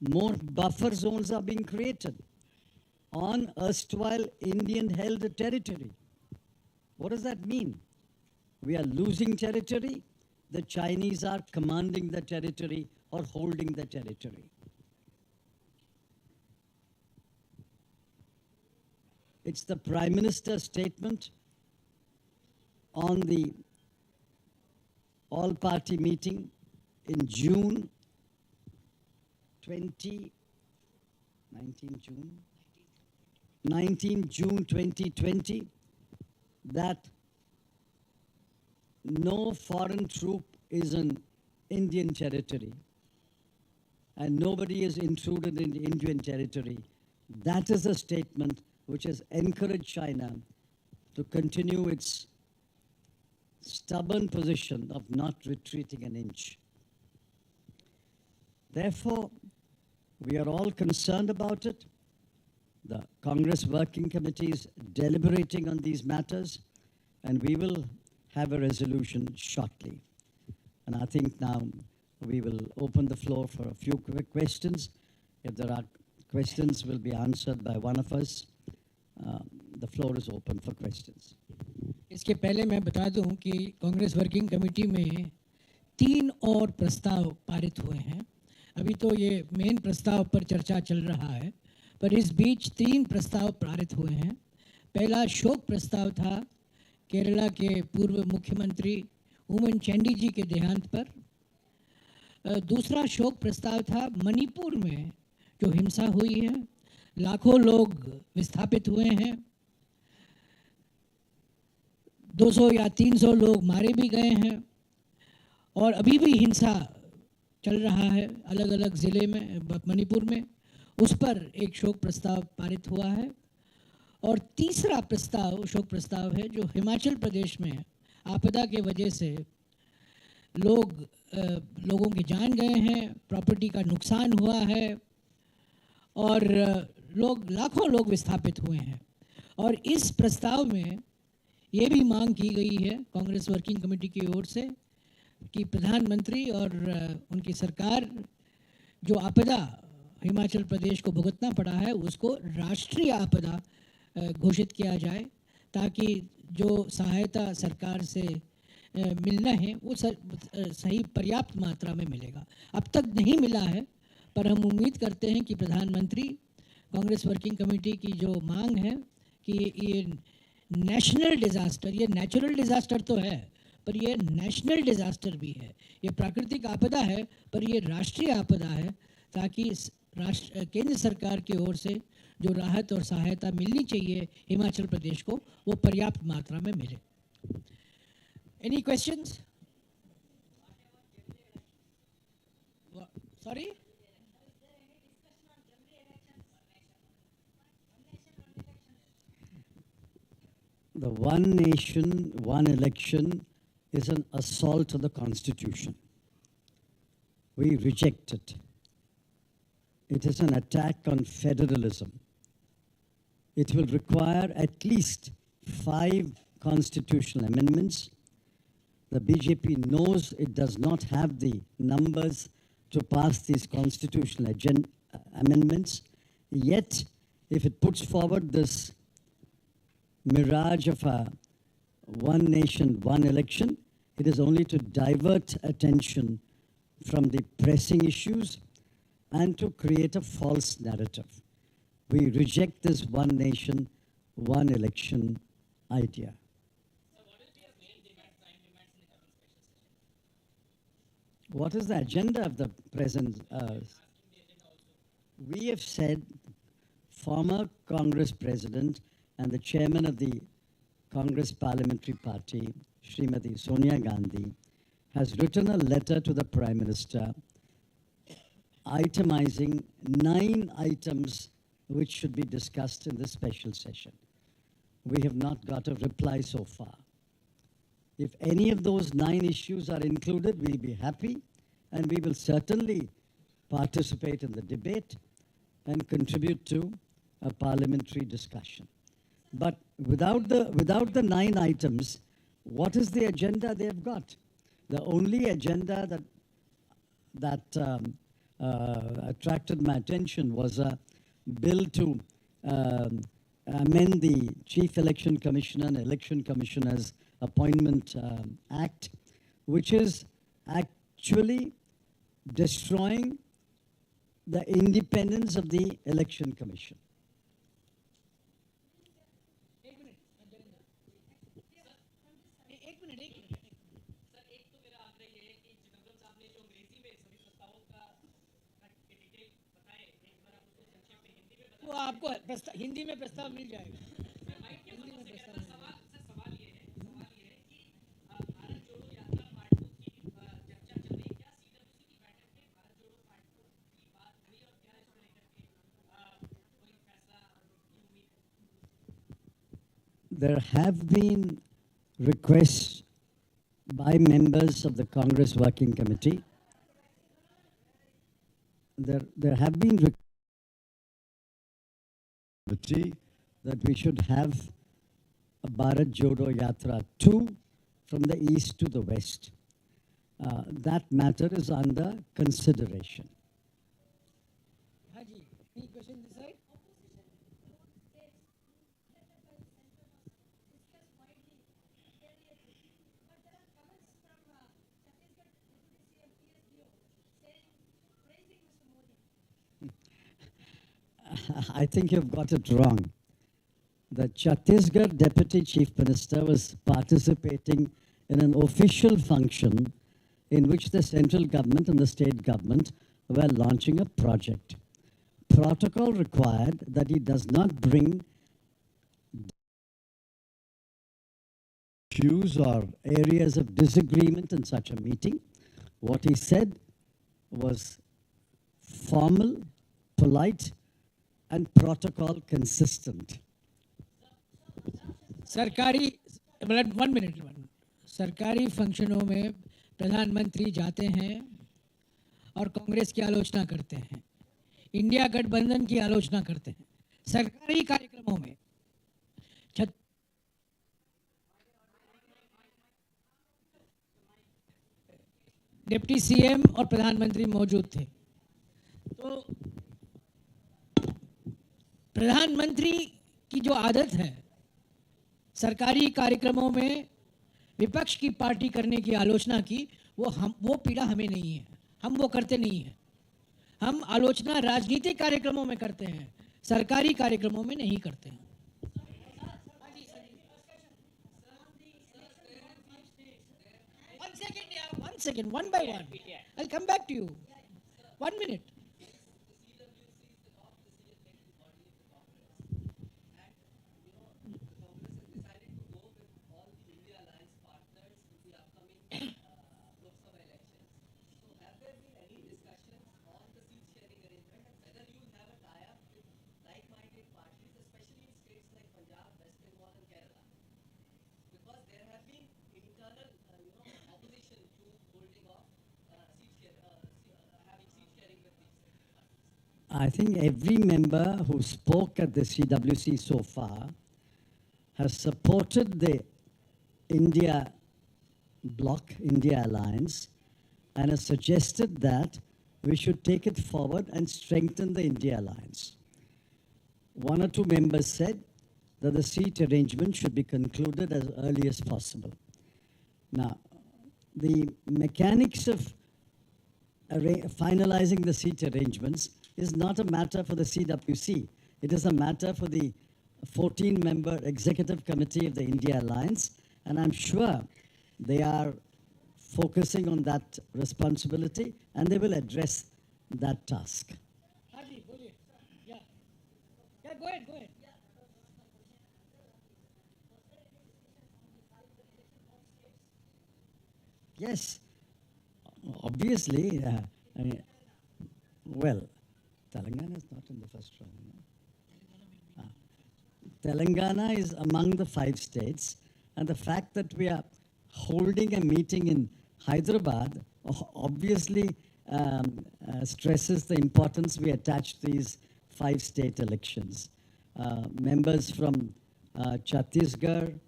more buffer zones are being created on erstwhile Indian-held territory. What does that mean? We are losing territory. The Chinese are commanding the territory or holding the territory. It's the Prime Minister's statement on the all-party meeting in June 19 June 2020, that no foreign troop is in Indian territory and nobody is intruded in Indian territory. That is a statement which has encouraged China to continue its stubborn position of not retreating an inch. Therefore, we are all concerned about it. The Congress Working Committee is deliberating on these matters, and we will have a resolution shortly. And I think now we will open the floor for a few quick questions. If there are questions, will be answered by one of us. The floor is open for questions. इसके पहले मैं बता दूं कि Congress working committee में 3 और प्रस्ताव पारित हुए हैं। अभी तो ये मेन प्रस्ताव पर चर्चा चल रहा है, पर इस बीच 3 प्रस्ताव पारित हुए हैं। पहला शोक प्रस्ताव था केरला के पूर्व मुख्यमंत्री उमन चैंडी जी के देहांत पर। दूसरा शोक प्रस्ताव था मणिपुर में जो हिंसा हुई है, लाखों लोग विस्थापित हुए हैं, 200 या 300 लोग मारे भी गए हैं और अभी भी हिंसा चल रहा है अलग अलग ज़िले में, मणिपुर में। उस पर एक शोक प्रस्ताव पारित हुआ है। और तीसरा प्रस्ताव शोक प्रस्ताव है जो हिमाचल प्रदेश में आपदा के वजह से लोगों की जान गए हैं, प्रॉपर्टी का नुकसान हुआ है और लाखों लोग विस्थापित हुए हैं। और इस प्रस्ताव में ये भी मांग की गई है कांग्रेस वर्किंग कमेटी की ओर से कि प्रधानमंत्री और उनकी सरकार जो आपदा हिमाचल प्रदेश को भुगतना पड़ा है उसको राष्ट्रीय आपदा घोषित किया जाए, ताकि जो सहायता सरकार से मिलना है वो सही पर्याप्त मात्रा में मिलेगा। अब तक नहीं मिला है, पर हम उम्मीद करते हैं कि प्रधानमंत्री कांग्रेस वर्किंग कमेटी की जो मांग है कि ये नेशनल डिज़ास्टर, ये नेचुरल डिज़ास्टर तो है पर ये नेशनल डिज़ास्टर भी है, ये प्राकृतिक आपदा है पर ये राष्ट्रीय आपदा है, ताकि केंद्र सरकार की ओर से जो राहत और सहायता मिलनी चाहिए हिमाचल प्रदेश को वो पर्याप्त मात्रा में मिले। Any questions? Sorry? The one nation, one election is an assault on the Constitution. We reject it. It is an attack on federalism. It will require at least 5 constitutional amendments. The BJP knows it does not have the numbers to pass these constitutional amendments. Yet, if it puts forward this mirage of a one nation, one election, it is only to divert attention from the pressing issues and to create a false narrative. We reject this one nation, one election idea. So what will be your main demands, prime demands in the coming special session? What is the agenda of the present? We have said former Congress President and the chairman of the Congress Parliamentary Party, Srimati Sonia Gandhi, has written a letter to the Prime Minister itemizing 9 items which should be discussed in this special session. We have not got a reply so far. If any of those 9 issues are included, we'll be happy, and we will certainly participate in the debate and contribute to a parliamentary discussion. But without the 9 items, what is the agenda they've got? The only agenda that attracted my attention was a bill to amend the Chief Election Commissioner and Election Commissioner's Appointment Act, which is actually destroying the independence of the Election Commission. वो आपको हिंदी में प्रस्ताव मिल जाएगा। हिंदी में प्रस्ताव सवाल ये है कि भारत जोड़ो यात्रा पार्ट 2 की चर्चा चल रही है। क्या सीडब्ल्यूसी की बैठक में भारत जोड़ो पार्ट 2 की बात हुई और क्या इसको लेकर के कोई फैसला की उम्मीद है? There have been requests by members of the Congress Working Committee. There have been requests that we should have a Bharat Jodo Yatra 2 from the east to the west. That matter is under consideration. Haji, any question this side? I think you've got it wrong. The Chhattisgarh Deputy Chief Minister was participating in an official function in which the central government and the state government were launching a project. Protocol required that he does not bring issues or areas of disagreement in such a meeting. What he said was formal, polite, and protocol consistent. सरकारी one minute सरकारी फंक्शनों में प्रधानमंत्री जाते हैं और कांग्रेस की आलोचना करते हैं, इंडिया गठबंधन की आलोचना करते हैं सरकारी कार्यक्रमों में। डिप्टी सीएम और प्रधानमंत्री मौजूद थे, तो प्रधानमंत्री की जो आदत है सरकारी कार्यक्रमों में विपक्ष की पार्टी करने की आलोचना की, वो पीड़ा हमें नहीं है, हम वो करते नहीं हैं। हम आलोचना राजनीतिक कार्यक्रमों में करते हैं, सरकारी कार्यक्रमों में नहीं करते हैं। One second, one by one. I'll come back to you. 1 minute. I think every member who spoke at the CWC so far has supported the India bloc, India alliance, and has suggested that we should take it forward and strengthen the India alliance. One or two members said that the seat arrangement should be concluded as early as possible. Now, the mechanics of finalizing the seat arrangements is not a matter for the CWC. It is a matter for the 14-member executive committee of the India Alliance, and I'm sure they are focusing on that responsibility, and they will address that task. Yeah, go ahead, go ahead. Yes, obviously, well, Telangana is not in the first round. No? Telangana is among the 5 states, and the fact that we are holding a meeting in Hyderabad obviously stresses the importance we attach to these 5 state elections. Members from Chhattisgarh,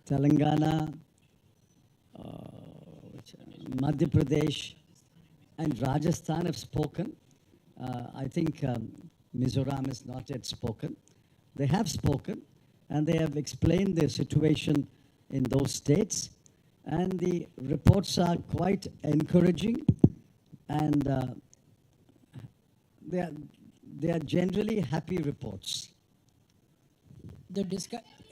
Telangana, Madhya Pradesh, and Rajasthan have spoken. I think Mizoram has not yet spoken. They have spoken, and they have explained their situation in those states. And the reports are quite encouraging, and they are generally happy reports.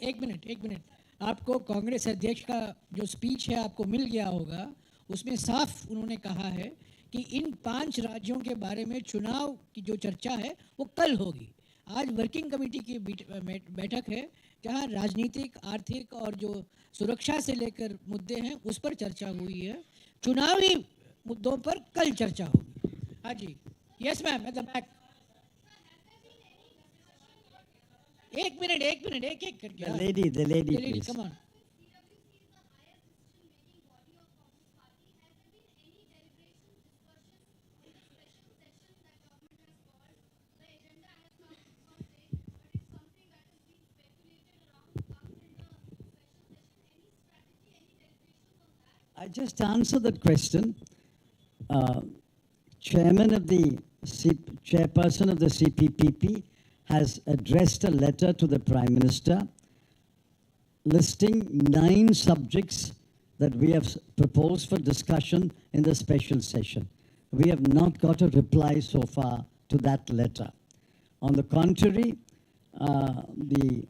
एक minute आपको कांग्रेस अध्यक्ष का जो speech है आपको मिल गया होगा, उसमें साफ उन्होंने कहा है कि इन 5 राज्यों के बारे में चुनाव की जो चर्चा है वो कल होगी। आज वर्किंग कमेटी की बैठक है जहां राजनीतिक, आर्थिक और जो सुरक्षा से लेकर मुद्दे हैं उस पर चर्चा हुई है। चुनावी मुद्दों पर कल चर्चा होगी। हाँ जी, yes ma'am, at the back. एक मिनट एक करके। The lady, please. Come on. I just answered that question. Chairperson of the CPPP has addressed a letter to the Prime Minister listing 9 subjects that we have proposed for discussion in the special session. We have not got a reply so far to that letter. On the contrary, the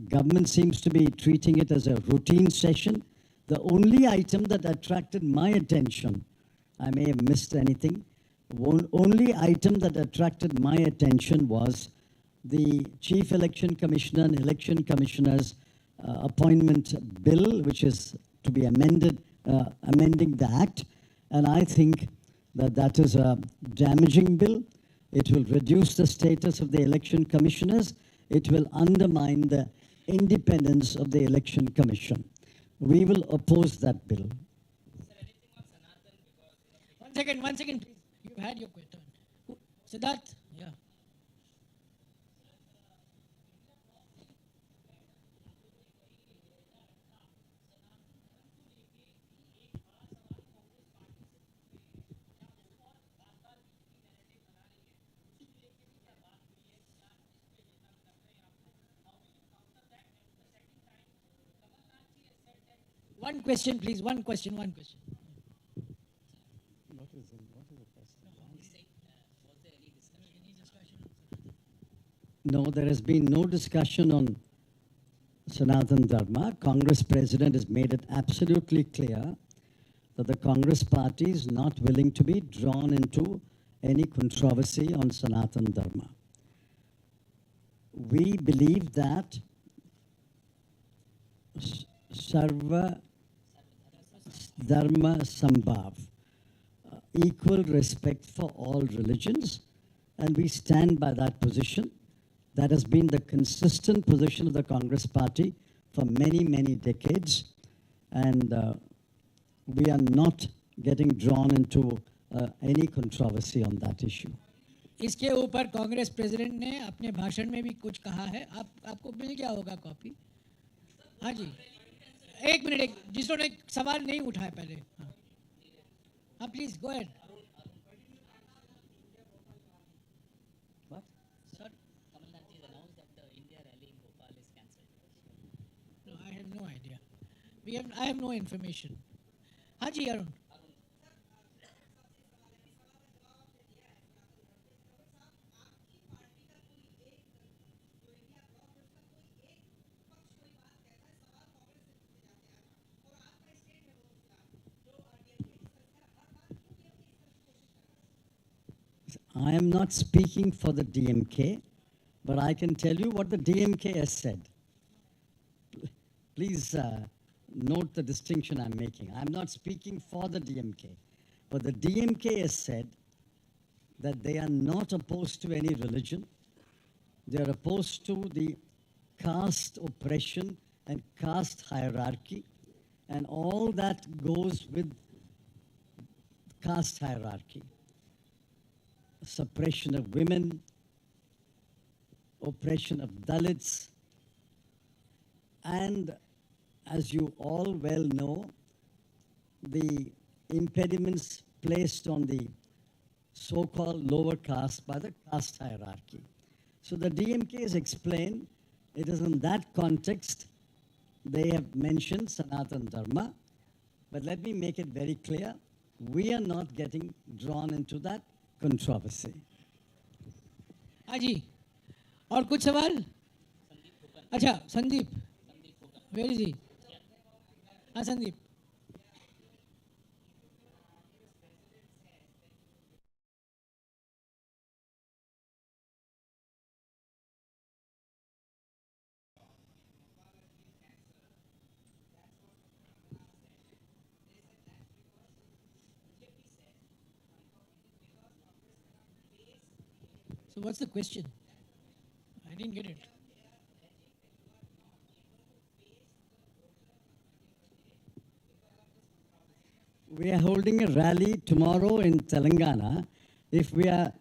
government seems to be treating it as a routine session. The only item that attracted my attention, I may have missed anything, only item that attracted my attention was the Chief Election Commissioner and Election Commissioner's appointment bill, which is to be amended, amending the Act. And I think that that is a damaging bill. It will reduce the status of the election commissioners. It will undermine the independence of the Election Commission. We will oppose that bill. One second, please. You've had your question. Siddharth? Yeah. One question, please. One question. No, there has been no discussion on Sanatan Dharma. Congress President has made it absolutely clear that the Congress party is not willing to be drawn into any controversy on Sanatan Dharma. We believe that Sarva Dharma Sambhav, equal respect for all religions, and we stand by that position. That has been the consistent position of the Congress party for many, many decades, and we are not getting drawn into any controversy on that issue. इसके ऊपर Congress president ने अपने भाषण में भी कुछ कहा है। आपको मिल गया होगा कॉपी। हाँ जी, एक मिनट, जिसने सवाल नहीं उठाया पहले। हाँ please go ahead. I have no idea. I have no information. हाँ जी Arun. I am not speaking for the DMK, but I can tell you what the DMK has said. Please note the distinction I'm making. I'm not speaking for the DMK, but the DMK has said that they are not opposed to any religion. They are opposed to the caste oppression and caste hierarchy and all that goes with caste hierarchy. Suppression of women, oppression of Dalits, and as you all well know, the impediments placed on the so-called lower caste by the caste hierarchy. So the DMK has explained, it is in that context they have mentioned Sanatan Dharma. But let me make it very clear, we are not getting drawn into that controversy. हाँ जी, और कुछ सवाल? अच्छा, Sandeep, where is he? हाँ Sandeep. So what's the question? I didn't get it. We are holding a rally tomorrow in Telangana. If we are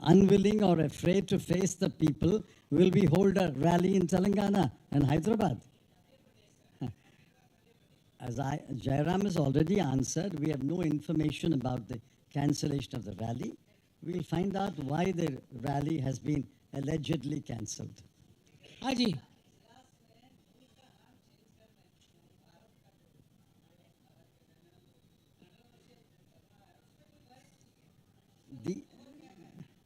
unwilling or afraid to face the people, will we hold a rally in Telangana and Hyderabad? As Jairam has already answered, we have no information about the cancellation of the rally. We'll find out why the rally has been allegedly cancelled. हाँ जी.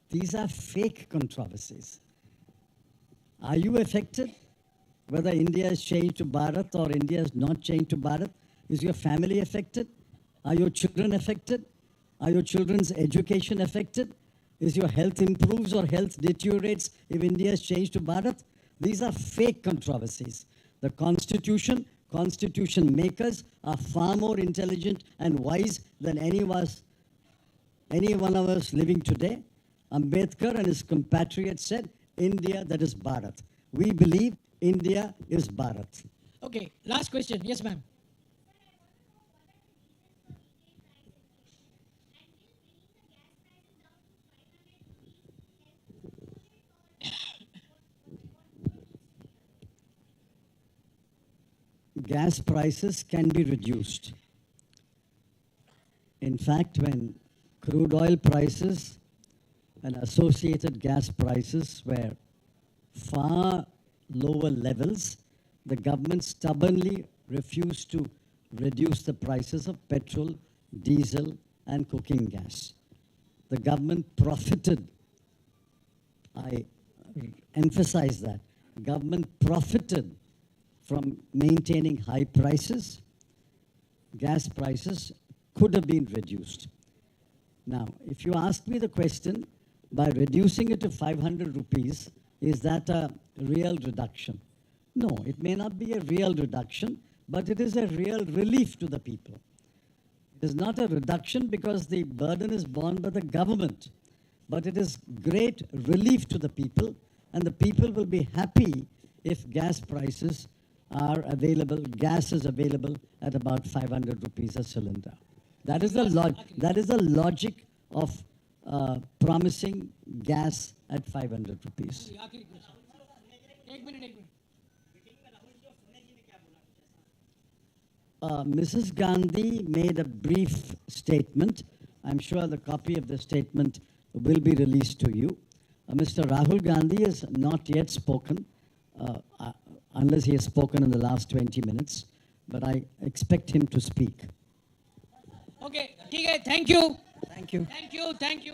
These are fake controversies. Are you affected? Whether India has changed to Bharat or India has not changed to Bharat? Is your family affected? Are your children affected? Are your children's education affected? Is your health improves or health deteriorates if India has changed to Bharat? These are fake controversies. The constitution makers are far more intelligent and wise than any one of us living today. Ambedkar and his compatriots said, India, that is Bharat. We believe India is Bharat. Okay, last question. Yes, ma'am. Gas prices can be reduced. In fact, when crude oil prices and associated gas prices were far lower levels, the government stubbornly refused to reduce the prices of petrol, diesel, and cooking gas. The government profited. I emphasize that. Government profited from maintaining high prices. Gas prices could have been reduced. Now, if you ask me the question, by reducing it to 500 rupees, is that a real reduction? No, it may not be a real reduction, but it is a real relief to the people. It is not a reduction because the burden is borne by the government, but it is great relief to the people, and the people will be happy if gas prices are available, gas is available at about 500 rupees a cylinder. That is the logic of promising gas at 500 rupees. Mrs. Gandhi made a brief statement. I'm sure the copy of the statement will be released to you. Mr. Rahul Gandhi has not yet spoken, unless he has spoken in the last 20 minutes, but I expect him to speak. Okay, ठीक है, thank you. Thank you. Thank you, thank you.